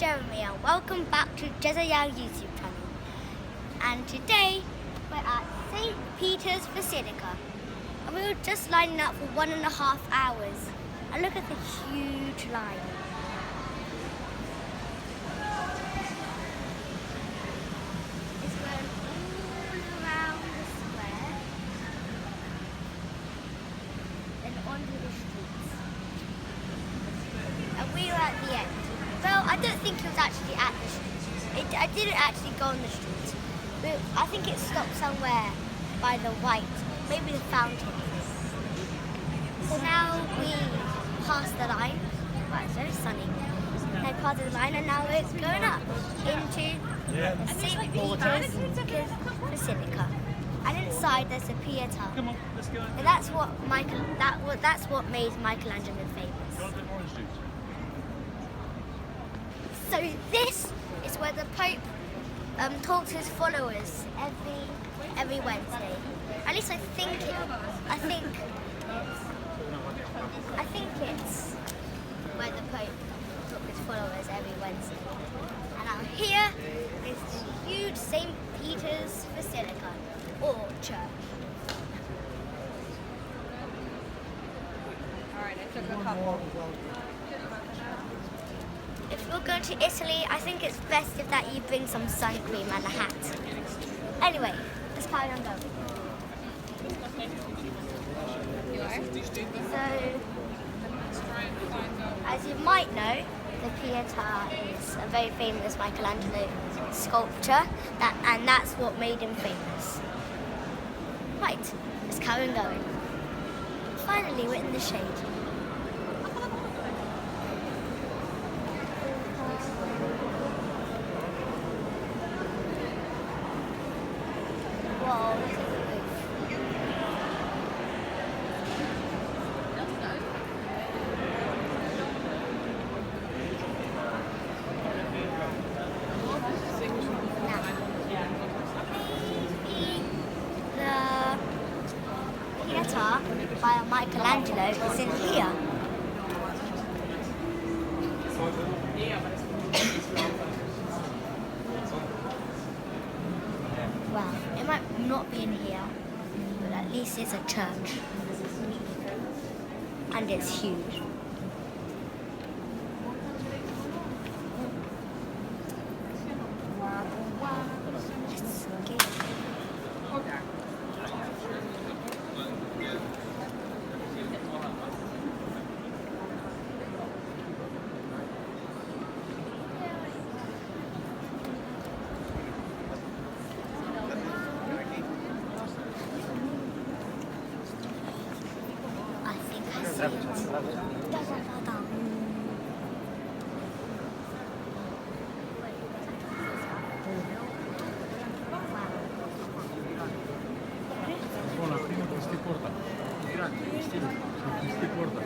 Jeremy and welcome back to Jezza YouTube channel. And today we're at St. Peters Basilica. And we were just lining up for 1.5 hours. And look at the huge line. It's going all around the square and onto the streets. And we were at the end. Well, I don't think it was actually at the streets. I didn't actually go on the streets. I think it stopped somewhere by the white, maybe the fountain. So now we passed the line. Wow, it's very sunny. I passed the line and now it's going up into St. Peters Basilica. And inside there's a Pieta. Come on, let's go. And that's what made Michelangelo famous. So this is where the Pope talks to his followers every Wednesday. At least I think it's where the Pope talks to his followers every Wednesday. And out here is the huge St. Peter's Basilica or church. Alright, I took a couple. If you're going to Italy, I think it's best that you bring some sun cream and a hat. Anyway, let's carry on going. You are? So, as you might know, the Pieta is a very famous Michelangelo sculpture, and that's what made him famous. Right, let's carry on going. Finally, we're in the shade. Whoa, look at the roof. Now, the Pieta by Michelangelo is in here. Well, it might not be in here, but at least it's a church. And it's huge. Let's get I think I see it. Da-da-da-da. Buona, prima questi porta. Grandi, questi porta.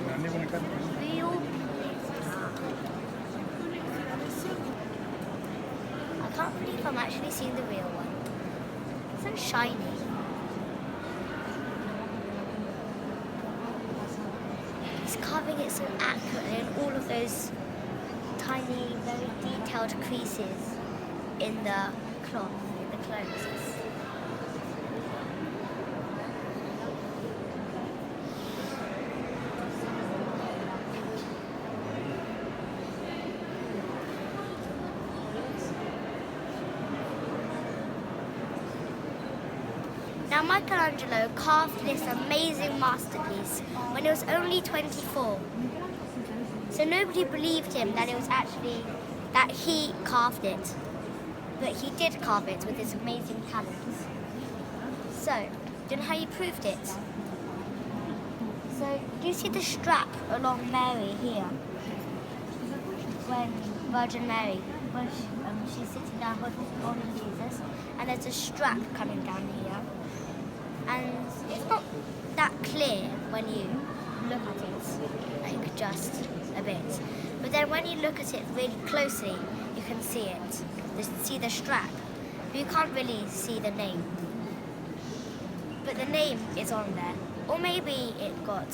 Grandi come cazzo. Real. I can't believe I'm actually seeing the real one. It's so shiny. He's carving it so accurately in all of those tiny, very detailed creases in the cloth, in the clothes. Now Michelangelo carved this amazing masterpiece when he was only 24. So nobody believed him that it was actually that he carved it. But he did carve it with his amazing talents. So, do you know how he proved it? So, do you see the strap along Mary here? When Virgin Mary, when she's sitting down on Jesus, and there's a strap coming down here. And it's not that clear when you look at it, like just a bit. But then when you look at it really closely, you can see it. See the strap, but you can't really see the name. But the name is on there. Or maybe it got,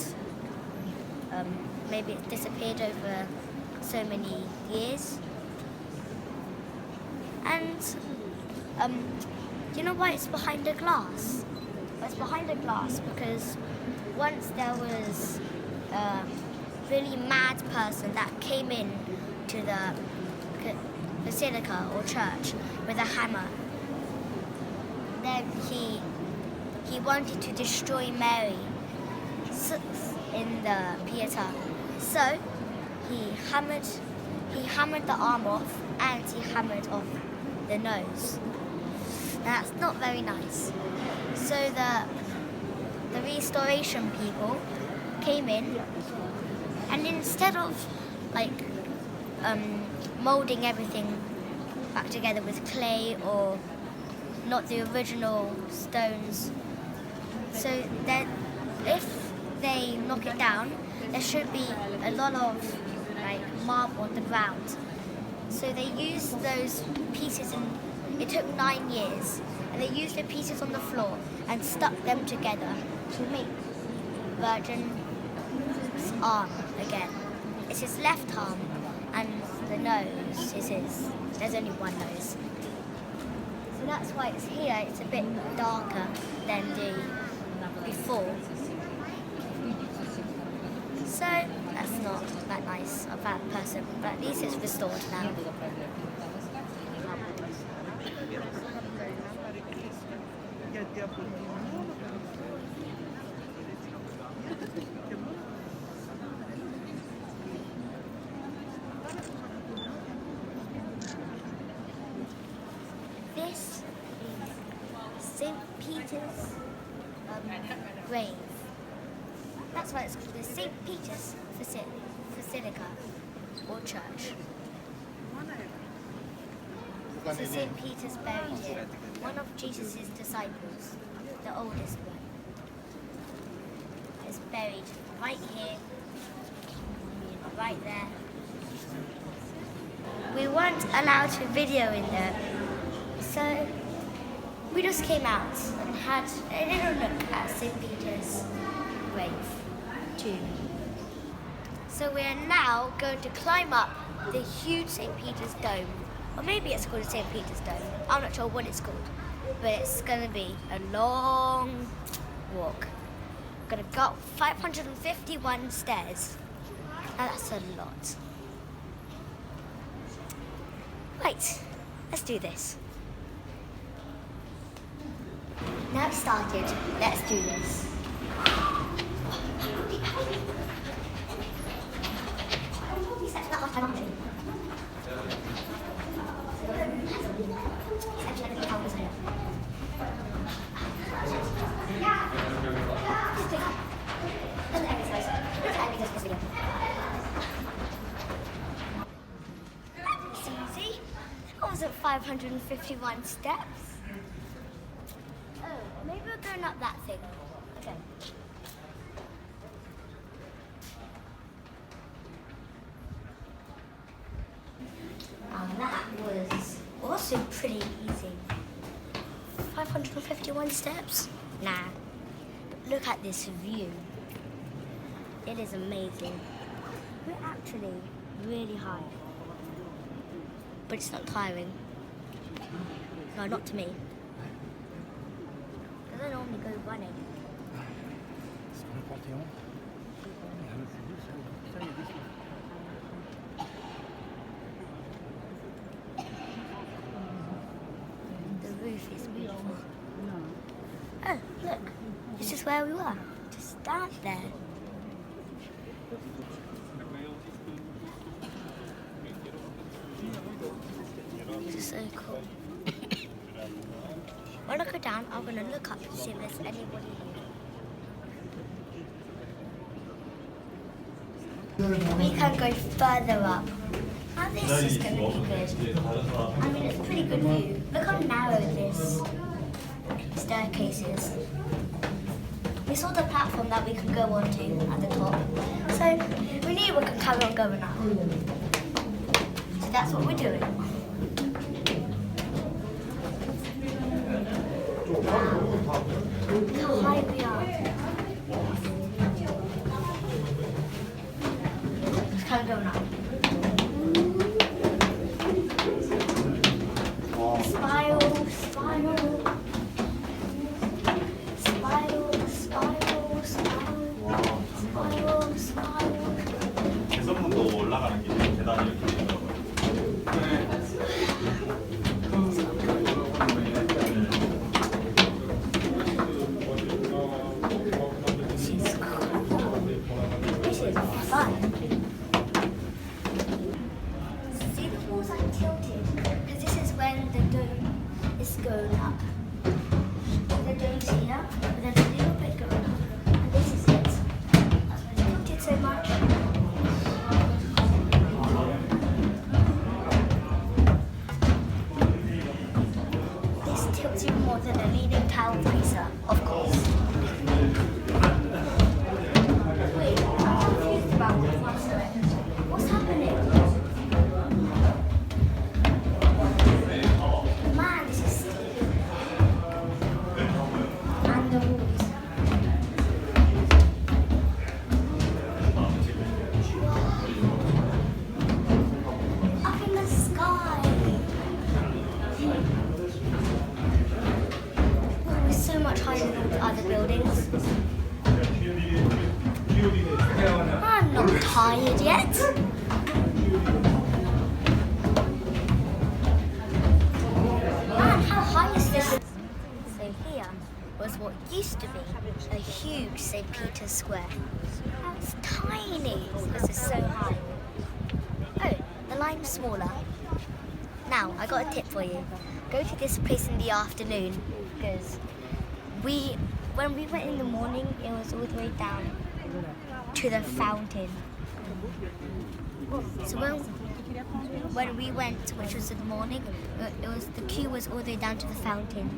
maybe it disappeared over so many years. And do you know why it's behind a glass? Well, it's behind a glass because once there was a really mad person that came in to the basilica or church with a hammer. Then he wanted to destroy Mary in the Pieta. So he hammered the arm off and he hammered off the nose. Now, that's not very nice. So the restoration people came in, and instead of molding everything back together with clay or not the original stones, so then if they knock it down, there should be a lot of marble on the ground. So they used those pieces, and it took 9 years, and they used the pieces on the floor and stuck them together to make Virgin's arm again. It's his left arm, and the nose is his. There's only one nose. So that's why it's here. It's a bit darker than the before. So that's not that nice of that person, but at least it's restored now. This is St. Peter's grave. That's why it's called the St. Peter's Basilica or church. So St. Peter's buried here, one of Jesus' disciples, the oldest one, is buried right here, right there. We weren't allowed to video in there, so we just came out and had a little look at St. Peter's grave tomb. So we are now going to climb up the huge St. Peter's Dome. Or maybe it's called St. Peter's Dome. I'm not sure what it's called. But it's going to be a long walk. We're going to go up 551 stairs. Now that's a lot. Right, let's do this. Now it's started, let's do this. It's easy. That wasn't 551 steps. Oh, maybe we're going up that thing. Okay. That was also pretty easy. 551 steps? Nah. Look at this view. It is amazing. We're actually really high. But it's not tiring. No, not to me. I don't normally go running. Roof is beautiful. Oh, look. This is where we were. Just stand there. This is so cool. When I go down, I'm going to look up to see if there's anybody here. We can go further up. Now this is going to be good. I mean, it's a pretty good view. Look how narrow this staircase is. We saw the platform that we can go onto at the top. So we knew we could carry on going up. So that's what we're doing. Look how high we are. Just kind of going up. Spiral, spiral. Spiral, spiral, spiral. Spiral, spiral. 개선문도 올라가는 길에 계단이 이렇게 돼 있더라고요. This is fun. See the walls are tilted because this is when the dome is going up. The dome's here, but there's a little bit going up, and this is it. That's why it's tilted so much. This tilts you more than the Leaning Tower of Pisa, of course. Wait, I'm confused about what's happening. What's happening? Man, this is steep. And the walls. Up in the sky. We're so much higher than all the other buildings. I'm not tired yet. Man, how high is this? So here was what used to be a huge St. Peter's Square. Now it's tiny because it's so high. Oh, the line's smaller. Now, I got a tip for you. Go to this place in the afternoon because when we went in the morning, it was all the way down to the fountain. So when we went, which was in the morning, the queue was all the way down to the fountain.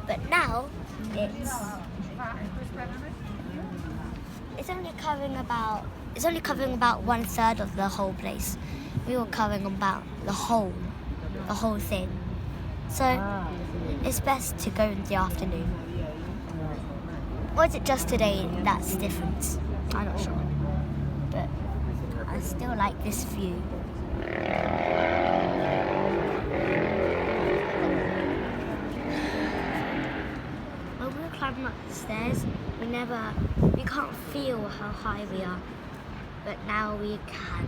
But now it's only covering about 1/3 of the whole place. We were covering about the whole thing. So it's best to go in the afternoon. Or is it just today that's different? I'm not sure. But I still like this view. When we were climbing up the stairs, we can't feel how high we are. But now we can.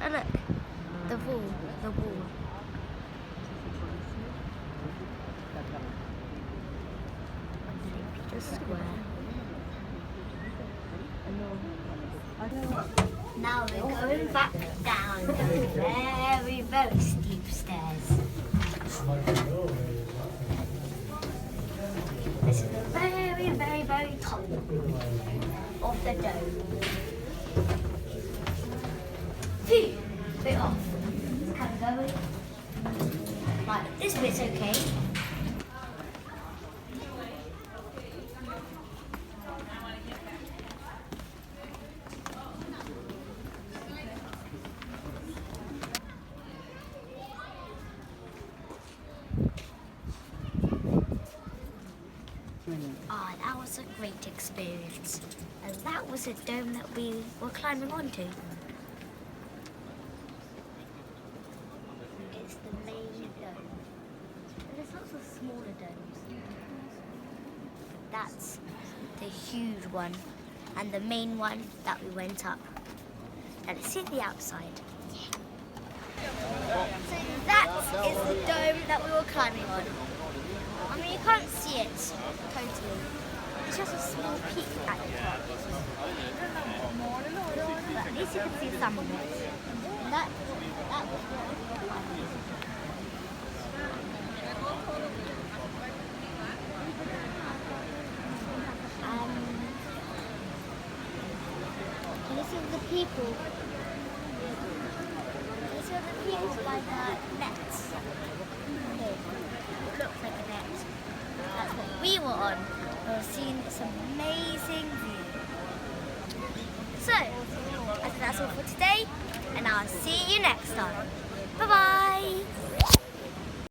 Oh look, the wall. Square. Now we're going back down the very, very steep stairs. This is the very, very, very top of the dome. Phew, bit off. It's kind of going. Right, this bit's okay. That was a great experience. And that was a dome that we were climbing onto. It's the main dome. And there's lots of smaller domes. That's the huge one. And the main one that we went up. And it's in the outside. So that is the dome that we were climbing on. I mean, you can't see it totally. It's just a small peak at the top. But at least you can see some of it. And that was can you see the people? Can you see the people by the nets? Here. It looks like a net. That's what we were on. We were seeing this amazing view. So, I think that's all for today, and I'll see you next time. Bye bye!